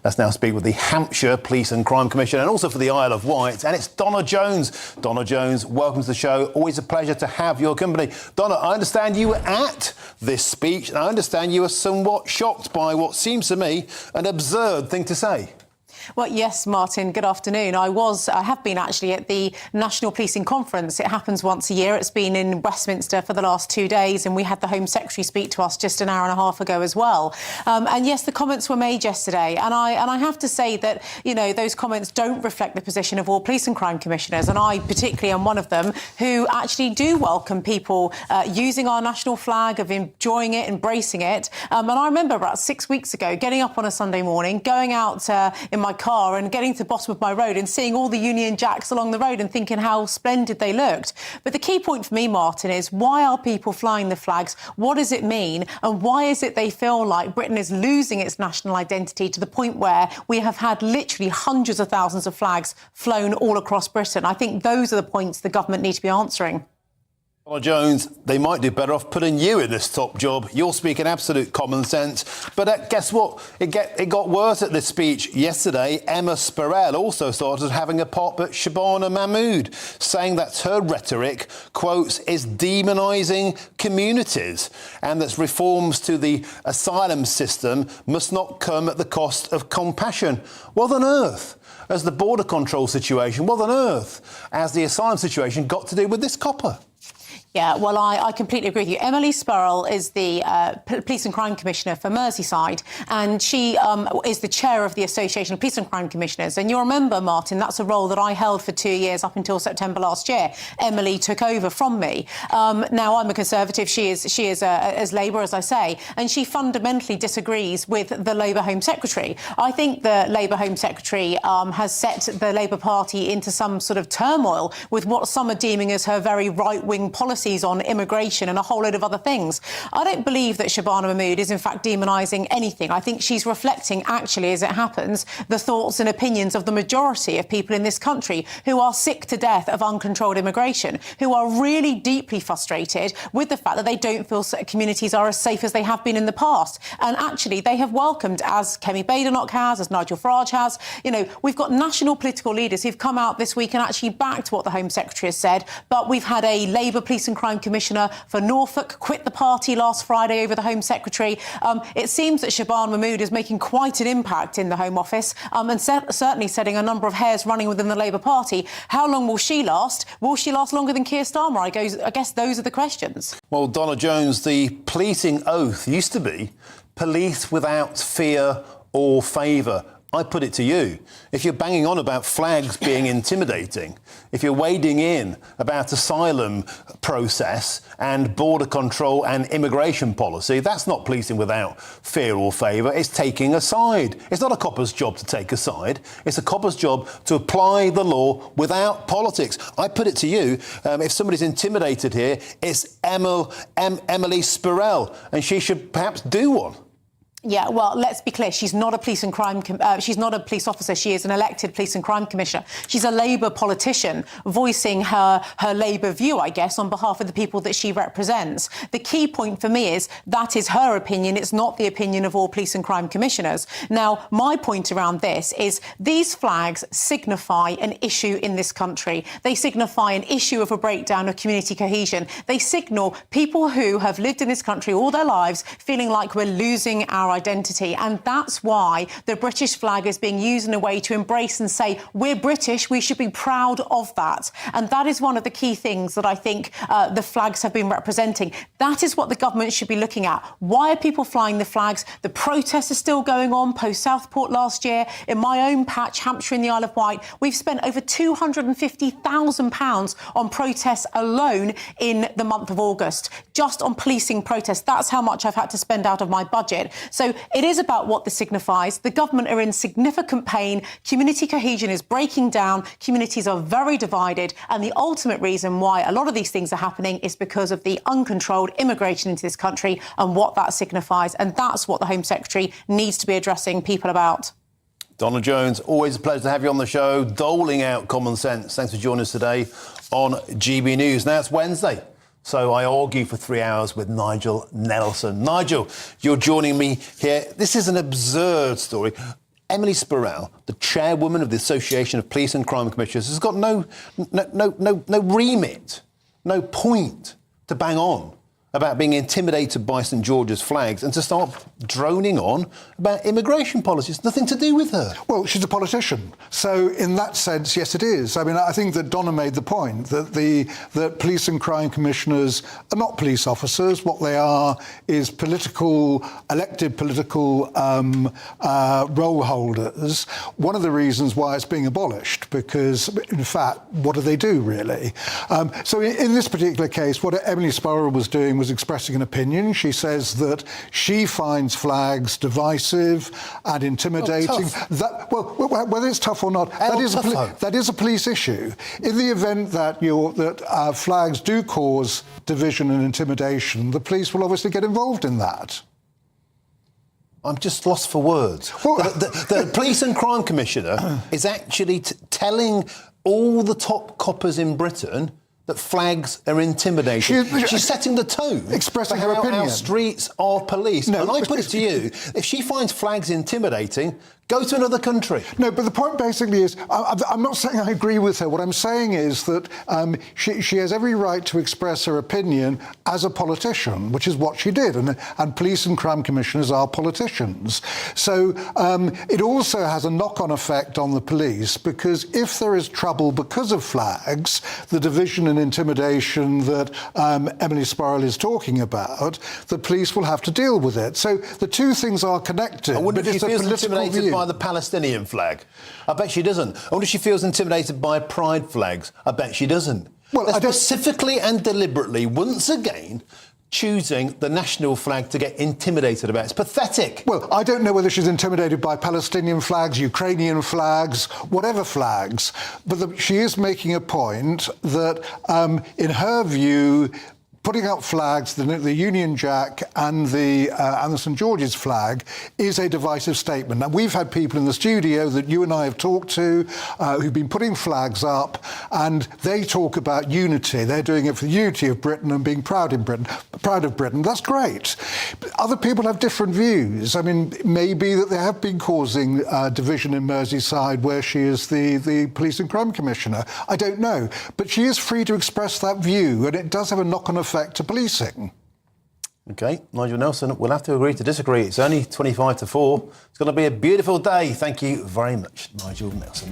Let's now speak with the Hampshire Police and Crime Commissioner and also for the Isle of Wight, and it's Donna Jones. Donna Jones, welcome to the show. Always a pleasure to have your company. Donna, I understand you were at this speech and I understand you were somewhat shocked by what seems to me an absurd thing to say. Well, yes, Martin, good afternoon. I have been actually at the National Policing Conference. It happens once a year. It's been in Westminster for the last 2 days, and we had the Home Secretary speak to us just an hour and a half ago as well. And yes, the comments were made yesterday, and I have to say that, you know, those comments don't reflect the position of all police and crime commissioners, and I particularly am one of them who actually do welcome people using our national flag, of enjoying it, embracing it. And I remember about 6 weeks ago getting up on a Sunday morning, going out in my car and getting to the bottom of my road and seeing all the Union Jacks along the road and thinking how splendid they looked. But the key point for me, Martin, is why are people flying the flags? What does it mean? And why is it they feel like Britain is losing its national identity to the point where we have had literally hundreds of thousands of flags flown all across Britain? I think those are the points the government need to be answering. Donna Jones, they might do better off putting you in this top job. You're speaking absolute common sense. But guess what? It got worse at this speech yesterday. Emma Sparrell also started having a pop at Shabana Mahmood, saying that her rhetoric, quotes, is demonising communities and that reforms to the asylum system must not come at the cost of compassion. What on earth has the border control situation, what on earth has the asylum situation got to do with this copper? Yeah, well, I completely agree with you. Emily Sparrell is the Police and Crime Commissioner for Merseyside, and she is the chair of the Association of Police and Crime Commissioners. And you'll remember, Martin, that's a role that I held for 2 years up until September last year. Emily took over from me. Now, I'm a Conservative. She is as Labour, as I say, and she fundamentally disagrees with the Labour Home Secretary. I think the Labour Home Secretary has set the Labour Party into some sort of turmoil with what some are deeming as her very right-wing policies on immigration and a whole load of other things. I don't believe that Shabana Mahmood is in fact demonising anything. I think she's reflecting, actually, as it happens, the thoughts and opinions of the majority of people in this country who are sick to death of uncontrolled immigration, who are really deeply frustrated with the fact that they don't feel communities are as safe as they have been in the past. And actually, they have welcomed, as Kemi Badenoch has, as Nigel Farage has, you know, we've got national political leaders who've come out this week and actually backed what the Home Secretary has said, but we've had a Labour Police and Crime Commissioner for Norfolk quit the party last Friday over the Home Secretary. It seems that Shabana Mahmood is making quite an impact in the Home Office and certainly setting a number of hairs running within the Labour Party. How long will she last? Will she last longer than Keir Starmer? I guess those are the questions. Well, Donna Jones, the policing oath used to be police without fear or favour. I put it to you, if you're banging on about flags being intimidating, if you're wading in about asylum process and border control and immigration policy, that's not policing without fear or favour, it's taking a side. It's not a copper's job to take a side, it's a copper's job to apply the law without politics. I put it to you, if somebody's intimidated here, it's Emily Sparrell, and she should perhaps do one. Yeah, well, let's be clear. She's not a police and crime. She's not a police officer. She is an elected police and crime commissioner. She's a Labour politician voicing her Labour view, I guess, on behalf of the people that she represents. The key point for me is that is her opinion. It's not the opinion of all police and crime commissioners. Now, my point around this is these flags signify an issue in this country. They signify an issue of a breakdown of community cohesion. They signal people who have lived in this country all their lives feeling like we're losing our identity. And that's why the British flag is being used in a way to embrace and say, we're British, we should be proud of that. And that is one of the key things that I think the flags have been representing. That is what the government should be looking at. Why are people flying the flags? The protests are still going on post Southport last year. In my own patch, Hampshire in the Isle of Wight, we've spent over £250,000 on protests alone in the month of August, just on policing protests. That's how much I've had to spend out of my budget. So it is about what this signifies. The government are in significant pain. Community cohesion is breaking down. Communities are very divided. And the ultimate reason why a lot of these things are happening is because of the uncontrolled immigration into this country and what that signifies. And that's what the Home Secretary needs to be addressing people about. Donna Jones, always a pleasure to have you on the show, doling out common sense. Thanks for joining us today on GB News. Now it's Wednesday. So I argue for 3 hours with Nigel Nelson. Nigel, you're joining me here. This is an absurd story. Emily Spurrell, the chairwoman of the Association of Police and Crime Commissioners, has got no remit, no point to bang on about being intimidated by St George's flags and to start droning on about immigration policies. Nothing to do with her. Well, she's a politician. So in that sense, yes, it is. I mean, I think that Donna made the point that police and crime commissioners are not police officers. What they are is elected political role holders. One of the reasons why it's being abolished, because, in fact, what do they do, really? So in this particular case, what Emily Spurrell was doing was expressing an opinion. She says that she finds flags divisive and intimidating. Whether it's tough or not, that is a police issue. In the event that flags do cause division and intimidation, the police will obviously get involved in that. I'm just lost for words. Well, the Police and Crime Commissioner is actually telling all the top coppers in Britain that flags are intimidating. She's setting the tone. Expressing for her how opinion. Our streets are policed. No, and I put it to you, if she finds flags intimidating, go to another country. No, but the point basically is, I'm not saying I agree with her. What I'm saying is that she has every right to express her opinion as a politician, which is what she did. And police and crime commissioners are politicians. So it also has a knock-on effect on the police, because if there is trouble because of flags, the division and intimidation that Emily Spurrell is talking about, the police will have to deal with it. So the two things are connected. I wonder but if she it's feels a political intimidated view. by the Palestinian flag. I bet she doesn't. I wonder if she feels intimidated by pride flags. I bet she doesn't. Well, they're specifically and deliberately, once again, choosing the national flag to get intimidated about. It's pathetic. Well, I don't know whether she's intimidated by Palestinian flags, Ukrainian flags, whatever flags, but she is making a point that, in her view, putting up flags, the Union Jack and the St George's flag, is a divisive statement. Now, we've had people in the studio that you and I have talked to who've been putting flags up, and they talk about unity. They're doing it for the unity of Britain and being proud of Britain. That's great. But other people have different views. I mean, maybe that they have been causing division in Merseyside, where she is the Police and Crime Commissioner. I don't know. But she is free to express that view, and it does have a knock-on effect to policing. OK, Nigel Nelson, we'll have to agree to disagree. It's only 25 to 4. It's going to be a beautiful day. Thank you very much, Nigel Nelson.